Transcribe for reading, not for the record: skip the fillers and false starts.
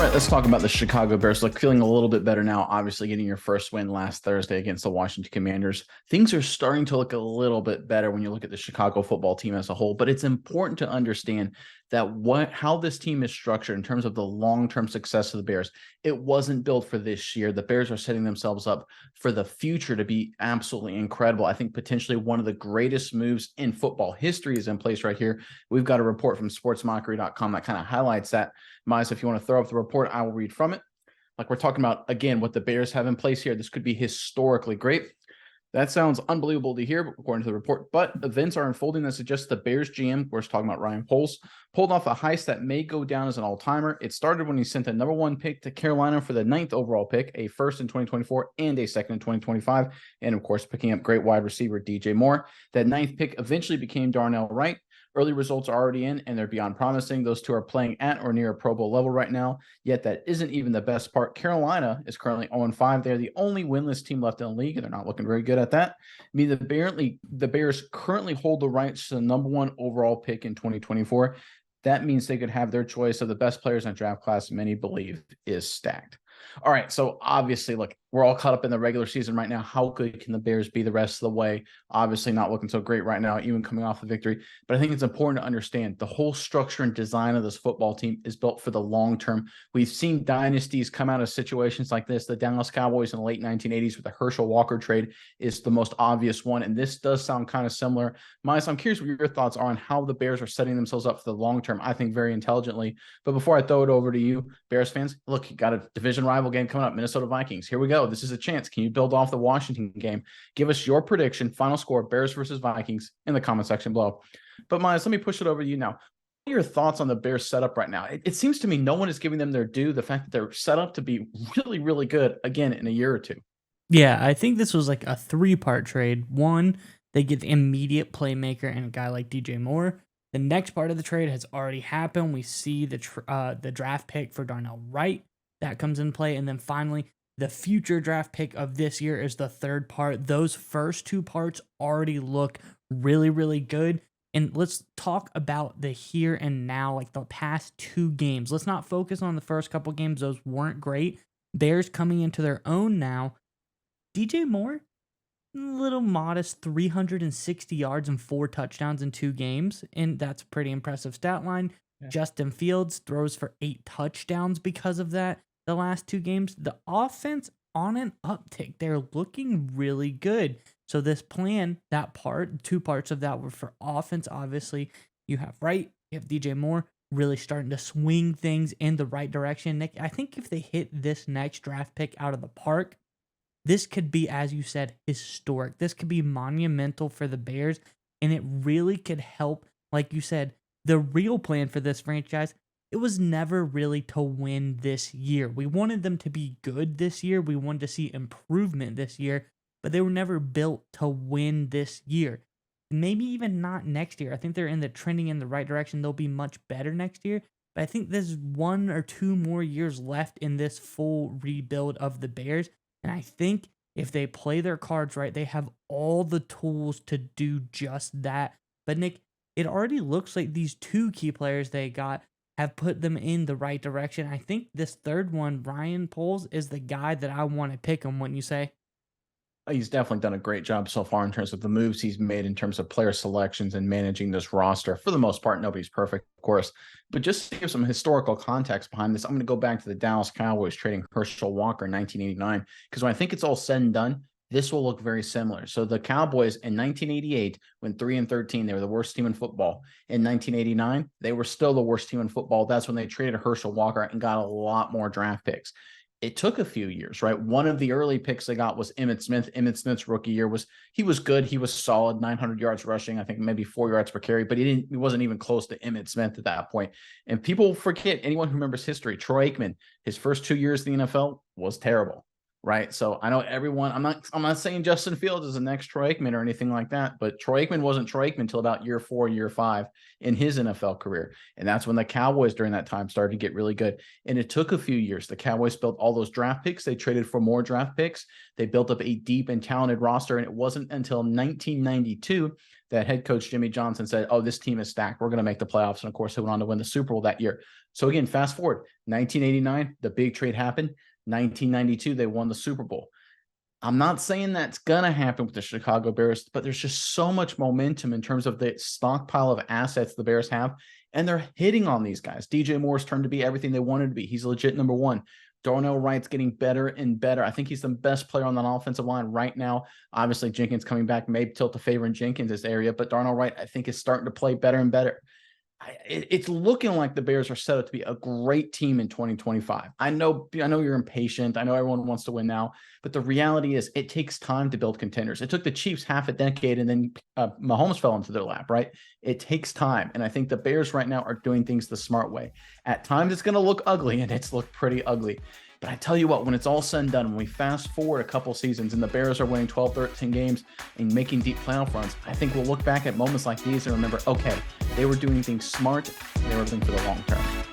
right, let's talk about the Chicago Bears. Look, feeling a little bit better now, obviously getting your first win last Thursday against the Washington Commanders. Things are starting to look a little bit better when you look at the Chicago football team as a whole, but it's important to understand that how this team is structured in terms of the long-term success of the Bears. It wasn't built for this year. The Bears are setting themselves up for the future to be absolutely incredible. I think potentially one of the greatest moves in football history is in place right here. We've got a report from sportsmockery.com that kind of highlights that. Miles, if you want to throw up the report, I will read from it. Like we're talking about, again, what the Bears have in place here. This could be historically great. That sounds unbelievable to hear, according to the report, but events are unfolding that suggest the Bears GM, we're talking about Ryan Poles, pulled off a heist that may go down as an all-timer. It started when he sent the number 1 pick to Carolina for the 9th overall pick, a first in 2024 and a second in 2025, and of course, picking up great wide receiver DJ Moore. That 9th pick eventually became Darnell Wright. Early results are already in, and they're beyond promising. Those two are playing at or near a Pro Bowl level right now, yet that isn't even the best part. Carolina is currently 0-5. They're the only winless team left in the league, and they're not looking very good at that. I mean, the Bears currently hold the rights to the number 1 overall pick in 2024. That means they could have their choice of the best players in the draft class many believe is stacked. All right, so obviously, look, we're all caught up in the regular season right now. How good can the Bears be the rest of the way? Obviously not looking so great right now, even coming off the victory. But I think it's important to understand the whole structure and design of this football team is built for the long term. We've seen dynasties come out of situations like this. The Dallas Cowboys in the late 1980s with the Herschel Walker trade is the most obvious one. And this does sound kind of similar. Miles, I'm curious what your thoughts are on how the Bears are setting themselves up for the long term. I think very intelligently. But before I throw it over to you, Bears fans, look, you got a division rival game coming up, Minnesota Vikings. Here we go. This is a chance. Can you build off the Washington game? Give us your prediction, final score, Bears versus Vikings in the comment section below. But Miles, let me push it over to you now. What are your thoughts on the Bears setup right now? It seems to me no one is giving them their due. The fact that they're set up to be really, really good again in a year or two. Yeah, I think this was like a three-part trade. One, they get the immediate playmaker and a guy like DJ Moore. The next part of the trade has already happened. We see the draft pick for Darnell Wright that comes in play, and then finally the future draft pick of this year is the third part. Those first two parts already look really, really good. And let's talk about the here and now, like the past 2 games. Let's not focus on the first couple games. Those weren't great. Bears coming into their own now. DJ Moore, little modest 360 yards and 4 touchdowns in 2 games, and that's a pretty impressive stat line. Yeah. Justin Fields throws for 8 touchdowns because of that the last 2 games. The offense on an uptick. They're looking really good. So this plan, that part, 2 parts of that were for offense. Obviously, you have Wright, you have DJ Moore really starting to swing things in the right direction. Nick, I think if they hit this next draft pick out of the park, this could be, as you said, historic. This could be monumental for the Bears, and it really could help, like you said, the real plan for this franchise. It was never really to win this year. We wanted them to be good this year. We wanted to see improvement this year, but they were never built to win this year. Maybe even not next year. I think they're trending in the right direction. They'll be much better next year, but I think there's 1 or 2 more years left in this full rebuild of the Bears. And I think if they play their cards right, they have all the tools to do just that. But Nick, it already looks like these 2 key players they got have put them in the right direction. I think this third one, Ryan Poles, is the guy that I want to pick him, wouldn't you say? He's definitely done a great job so far in terms of the moves he's made in terms of player selections and managing this roster. For the most part, nobody's perfect, of course. But just to give some historical context behind this, I'm going to go back to the Dallas Cowboys trading Herschel Walker in 1989, because when I think it's all said and done, this will look very similar. So the Cowboys in 1988 went 3-13. They were the worst team in football. In 1989, they were still the worst team in football. That's when they traded Herschel Walker and got a lot more draft picks. It took a few years, right? One of the early picks they got was Emmitt Smith. Emmitt Smith's rookie year was good. He was solid, 900 yards rushing, I think maybe 4 yards per carry, but he wasn't even close to Emmitt Smith at that point. And people forget, anyone who remembers history, Troy Aikman, his first 2 years in the NFL was terrible. Right. So I know everyone, I'm not saying Justin Fields is the next Troy Aikman or anything like that, but Troy Aikman wasn't Troy Aikman until about year 4, year 5 in his NFL career. And that's when the Cowboys during that time started to get really good. And it took a few years. The Cowboys built all those draft picks. They traded for more draft picks. They built up a deep and talented roster. And it wasn't until 1992 that head coach Jimmy Johnson said, oh, this team is stacked. We're going to make the playoffs. And of course, he went on to win the Super Bowl that year. So again, fast forward, 1989, the big trade happened. 1992, they won the Super Bowl. I'm not saying that's going to happen with the Chicago Bears, but there's just so much momentum in terms of the stockpile of assets the Bears have, and they're hitting on these guys. DJ Moore's turned to be everything they wanted to be. He's legit number one. Darnell Wright's getting better and better. I think he's the best player on that offensive line right now. Obviously, Jenkins coming back may tilt the favor in Jenkins' area, but Darnell Wright, I think, is starting to play better and better. It's looking like the Bears are set up to be a great team in 2025. I know you're impatient. I know everyone wants to win now, but the reality is it takes time to build contenders. It took the Chiefs half a decade, and then Mahomes fell into their lap, right? It takes time, and I think the Bears right now are doing things the smart way. At times, it's going to look ugly, and it's looked pretty ugly. But I tell you what, when it's all said and done, when we fast forward a couple seasons and the Bears are winning 12, 13 games and making deep playoff runs, I think we'll look back at moments like these and remember, okay, they were doing things smart and they were doing for the long term.